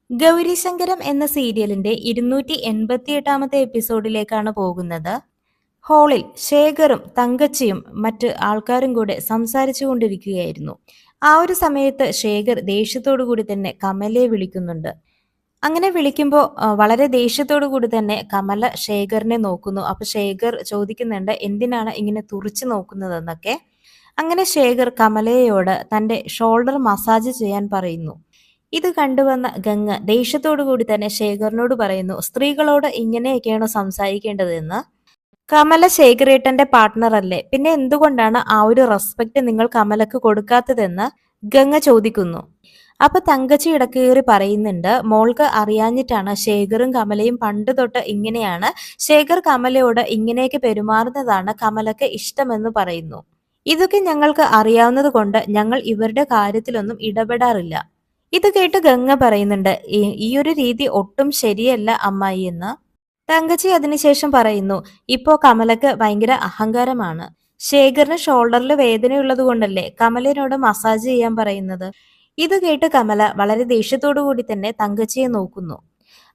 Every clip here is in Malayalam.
ഗൗരീശങ്കരം എന്ന സീരിയലിന്റെ 288ാമത്തെ എപ്പിസോഡിലേക്കാണ് പോകുന്നത്. ഹാളിൽ ശേഖറും തങ്കച്ചിയും മറ്റ് ആൾക്കാരും കൂടെ സംസാരിച്ചു കൊണ്ടിരിക്കുകയായിരുന്നു. ആ ഒരു സമയത്ത് ശേഖർ ദേഷ്യത്തോടു കൂടി തന്നെ കമലയെ വിളിക്കുന്നുണ്ട്. അങ്ങനെ വിളിക്കുമ്പോൾ വളരെ ദേഷ്യത്തോടു കൂടി തന്നെ കമല ശേഖറിനെ നോക്കുന്നു. അപ്പൊ ശേഖർ ചോദിക്കുന്നുണ്ട് എന്തിനാണ് ഇങ്ങനെ തുറിച്ചു നോക്കുന്നതെന്നൊക്കെ. അങ്ങനെ ശേഖർ കമലയോട് തന്റെ ഷോൾഡർ മസാജ് ചെയ്യാൻ പറയുന്നു. ഇത് കണ്ടുവന്ന ഗംഗ ദേഷ്യത്തോടു കൂടി തന്നെ ശേഖറിനോട് പറയുന്നു, സ്ത്രീകളോട് ഇങ്ങനെയൊക്കെയാണോ സംസാരിക്കേണ്ടതെന്ന്. കമല ശേഖരേട്ടന്റെ പാർട്ട്ണർ അല്ലേ, പിന്നെ എന്തുകൊണ്ടാണ് ആ ഒരു റെസ്പെക്ട് നിങ്ങൾ കമലക്ക് കൊടുക്കാത്തതെന്ന് ഗംഗ ചോദിക്കുന്നു. അപ്പൊ തങ്കച്ചി ഇടക്കേറി പറയുന്നുണ്ട്, മോൾക്ക് അറിയാഞ്ഞിട്ടാണ്, ശേഖറും കമലയും പണ്ട് തൊട്ട് ഇങ്ങനെയാണ്, ശേഖർ കമലയോട് ഇങ്ങനെയൊക്കെ പെരുമാറുന്നതാണ് കമലക്ക് ഇഷ്ടമെന്ന് പറയുന്നു. ഇതൊക്കെ ഞങ്ങൾക്ക് അറിയാവുന്നത് കൊണ്ട് ഞങ്ങൾ ഇവരുടെ കാര്യത്തിലൊന്നും ഇടപെടാറില്ല. ഇത് കേട്ട് ഗംഗ പറയുന്നുണ്ട്, ഈ ഒരു രീതി ഒട്ടും ശരിയല്ല അമ്മായി എന്ന്. തങ്കച്ചി അതിനുശേഷം പറയുന്നു, ഇപ്പോ കമലക്ക് ഭയങ്കര അഹങ്കാരമാണ്. ശേഖറിന് ഷോൾഡറിൽ വേദനയുള്ളത് കൊണ്ടല്ലേ കമലിനോട് മസാജ് ചെയ്യാൻ പറയുന്നത്. ഇത് കേട്ട് കമല വളരെ ദേഷ്യത്തോടു കൂടി തന്നെ തങ്കച്ചിയെ നോക്കുന്നു.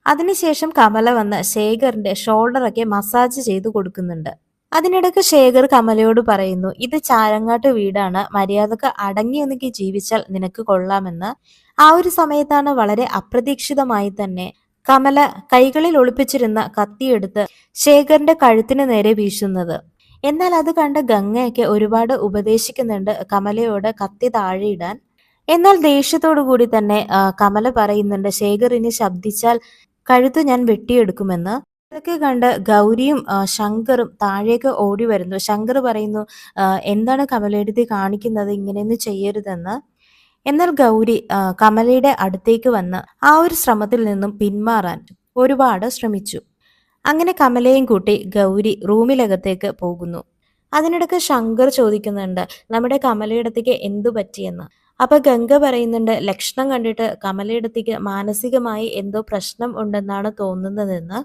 അതിനുശേഷം കമല വന്ന് ശേഖറിന്റെ ഷോൾഡറൊക്കെ മസാജ് ചെയ്തു കൊടുക്കുന്നുണ്ട്. അതിനിടയ്ക്ക് ശേഖർ കമലയോട് പറയുന്നു, ഇത് ചാരങ്ങാട്ട് വീടാണ്, മര്യാദക്ക് അടങ്ങിയൊന്നുകി ജീവിച്ചാൽ നിനക്ക് കൊള്ളാമെന്ന്. ആ ഒരു സമയത്താണ് വളരെ അപ്രതീക്ഷിതമായി തന്നെ കമല കൈകളിൽ ഒളിപ്പിച്ചിരുന്ന കത്തിയെടുത്ത് ശേഖറിന്റെ കഴുത്തിന് നേരെ വീശുന്നത്. എന്നാൽ അത് കണ്ട ഗംഗയൊക്കെ ഒരുപാട് ഉപദേശിക്കുന്നുണ്ട് കമലയോട് കത്തി താഴെയിടാൻ. എന്നാൽ ദേഷ്യത്തോടു കൂടി തന്നെ കമല പറയുന്നുണ്ട്, ശേഖർ ഇനി ശബ്ദിച്ചാൽ കഴുത്ത് ഞാൻ വെട്ടിയെടുക്കുമെന്ന്. ഇതൊക്കെ കണ്ട് ഗൗരിയും ശങ്കറും താഴേക്ക് ഓടി വരുന്നു. ശങ്കർ പറയുന്നു, എന്താണ് കമലയെടുത്ത് കാണിക്കുന്നത്, ഇങ്ങനെയൊന്നും ചെയ്യരുതെന്ന്. എന്നാൽ ഗൗരി കമലയുടെ അടുത്തേക്ക് വന്ന് ആ ഒരു ശ്രമത്തിൽ നിന്നും പിന്മാറാൻ ഒരുപാട് ശ്രമിച്ചു. അങ്ങനെ കമലയും കൂട്ടി ഗൗരി റൂമിലകത്തേക്ക് പോകുന്നു. അതിനിടയ്ക്ക് ശങ്കർ ചോദിക്കുന്നുണ്ട്, നമ്മുടെ കമലയിടത്തേക്ക് എന്തു പറ്റിയെന്ന്. അപ്പൊ ഗംഗ പറയുന്നുണ്ട്, ലക്ഷണം കണ്ടിട്ട് കമലയിടത്തേക്ക് മാനസികമായി എന്തോ പ്രശ്നം ഉണ്ടെന്നാണ് തോന്നുന്നതെന്ന്.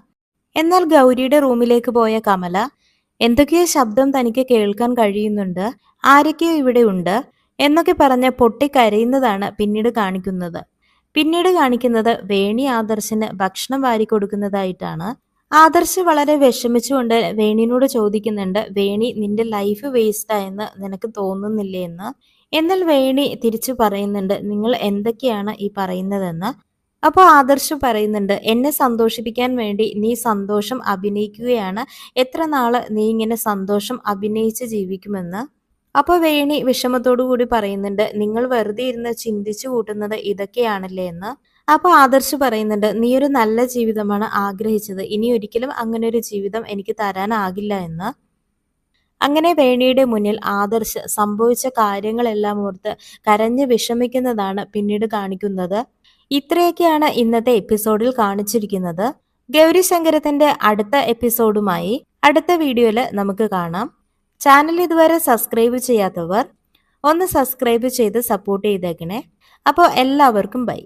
എന്നാൽ ഗൗരിയുടെ റൂമിലേക്ക് പോയ കമല, എന്തൊക്കെയോ ശബ്ദം തനിക്ക് കേൾക്കാൻ കഴിയുന്നുണ്ട്, ആരൊക്കെയോ ഇവിടെ ഉണ്ട് എന്നൊക്കെ പറഞ്ഞ് പൊട്ടിക്കരയുന്നതാണ് പിന്നീട് കാണിക്കുന്നത് വേണി ആദർശിന് ഭക്ഷണം വാരി കൊടുക്കുന്നതായിട്ടാണ്. ആദർശ് വളരെ വിഷമിച്ചുകൊണ്ട് വേണിനോട് ചോദിക്കുന്നുണ്ട്, വേണി നിന്റെ ലൈഫ് വേസ്റ്റ് ആയെന്ന് നിനക്ക് തോന്നുന്നില്ലേ എന്ന്. എന്നാൽ വേണി തിരിച്ചു പറയുന്നുണ്ട്, നിങ്ങൾ എന്തൊക്കെയാണ് ഈ പറയുന്നതെന്ന്. അപ്പോൾ ആദർശ് പറയുന്നുണ്ട്, എന്നെ സന്തോഷിപ്പിക്കാൻ വേണ്ടി നീ സന്തോഷം അഭിനയിക്കുകയാണ്, എത്ര നാള് നീ ഇങ്ങനെ സന്തോഷം അഭിനയിച്ച് ജീവിക്കുമെന്ന്. അപ്പോൾ വേണി വിഷമത്തോടു കൂടി പറയുന്നുണ്ട്, നിങ്ങൾ വെറുതെ ഇരുന്ന് ചിന്തിച്ചു കൂട്ടുന്നത് ഇതൊക്കെയാണല്ലേ എന്ന്. അപ്പോൾ ആദർശ് പറയുന്നുണ്ട്, നീ ഒരു നല്ല ജീവിതമാണ് ആഗ്രഹിച്ചത്, ഇനി ഒരിക്കലും അങ്ങനെ ഒരു ജീവിതം എനിക്ക് തരാനാകില്ല എന്ന്. അങ്ങനെ വേണിയുടെ മുന്നിൽ ആദർശ് സംഭവിച്ച കാര്യങ്ങളെല്ലാം ഓർത്ത് കരഞ്ഞ് വിഷമിക്കുന്നതാണ് പിന്നീട് കാണിക്കുന്നത്. ഇത്രയൊക്കെയാണ് ഇന്നത്തെ എപ്പിസോഡിൽ കാണിച്ചിരിക്കുന്നത്. ഗൗരി ശങ്കരത്തിന്റെ അടുത്ത എപ്പിസോഡുമായി അടുത്ത വീഡിയോയിൽ നമുക്ക് കാണാം. ചാനൽ ഇതുവരെ സബ്സ്ക്രൈബ് ചെയ്യാത്തവർ ഒന്ന് സബ്സ്ക്രൈബ് ചെയ്ത് സപ്പോർട്ട് ചെയ്തേക്കണേ. അപ്പോൾ എല്ലാവർക്കും ബൈ.